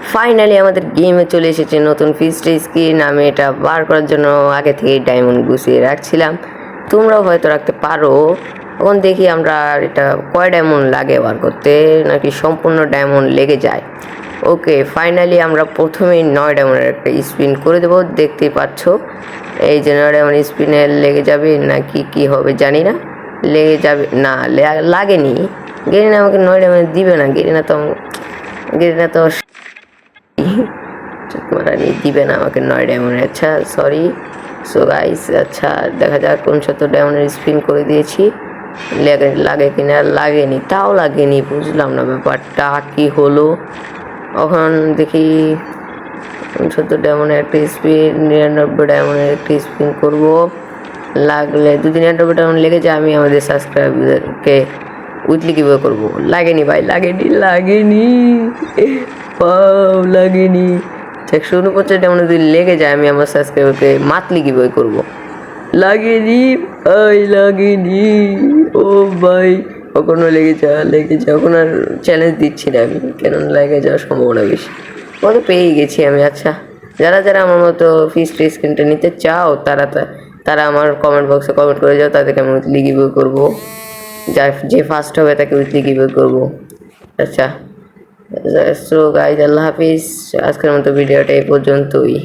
Finally আমাদের গেমে চলে এসেছে নতুন ফিস্ট স্কিন। আমি এটা বার করার জন্য আগে থেকেই ডায়মন্ড গুছিয়ে রাখছিলাম, তোমরাও হয়তো রাখতে পারো। এখন দেখি আমরা এটা কয় ডায়মন্ড লাগে বার করতে, নাকি সম্পূর্ণ ডায়মন্ড লেগে যায়। ওকে, ফাইনালি আমরা প্রথমেই 9 ডায়মন্ডের একটা স্পিন করে দেবো। দেখতেই পাচ্ছ এই যে 9 ডায়মন্ড স্পিনে লেগে যাবে নাকি কি হবে জানি না। লেগে যাবে না, লাগেনি। গেরিনা আমাকে 9 ডায়মন্ড দিবে না। গেরিনা তো মারানি দিবে না আমাকে 9 ডায়মন্ড। আচ্ছা সরি। সো গাইস, আচ্ছা দেখা যাক 69 ডায়মন্ডের স্পিন করে দিয়েছি। লাগে কিনা, লাগেনি। তাও লাগেনি, বুঝলাম না ব্যাপারটা কি হলো। এখন দেখি 69 ডায়মন্ডের একটা স্পিন, 99 ডায়মন্ডের একটা স্পিন করবো। লাগলে 99 ডায়মন্ড লেগে যায়, আমি আমাদের সাবস্ক্রাইবারকে উইকলি কিভাবে করবো। লাগেনি ভাই, লাগেনি লাগেনি। 149 ডায়মন্ড যদি লেগে যায়, আমি আমার সাবস্ক্রাইবারকে মান্থলি কিভাবে করবো। লাগেনি ভাই, লাগেনি। ও ভাই, কখনো লেগে যা। এখন আর চ্যালেঞ্জ দিচ্ছি না আমি, কেন লেগে যাওয়ার সম্ভাবনা বেশি। মতো পেয়ে গেছি আমি। আচ্ছা, যারা আমার মতো ফিস্ট স্ক্রিনটা নিতে চাও তারা আমার কমেন্ট বক্সে কমেন্ট করে যাও, তাদেরকে আমি উইকলি গিভওয়ে করবো। যে ফার্স্ট হবে তাকে উইকলি গিভওয়ে করবো। আচ্ছা, সো গাইজ, আল্লাহ হাফিজ। আজকের মতো ভিডিওটা এই পর্যন্তই।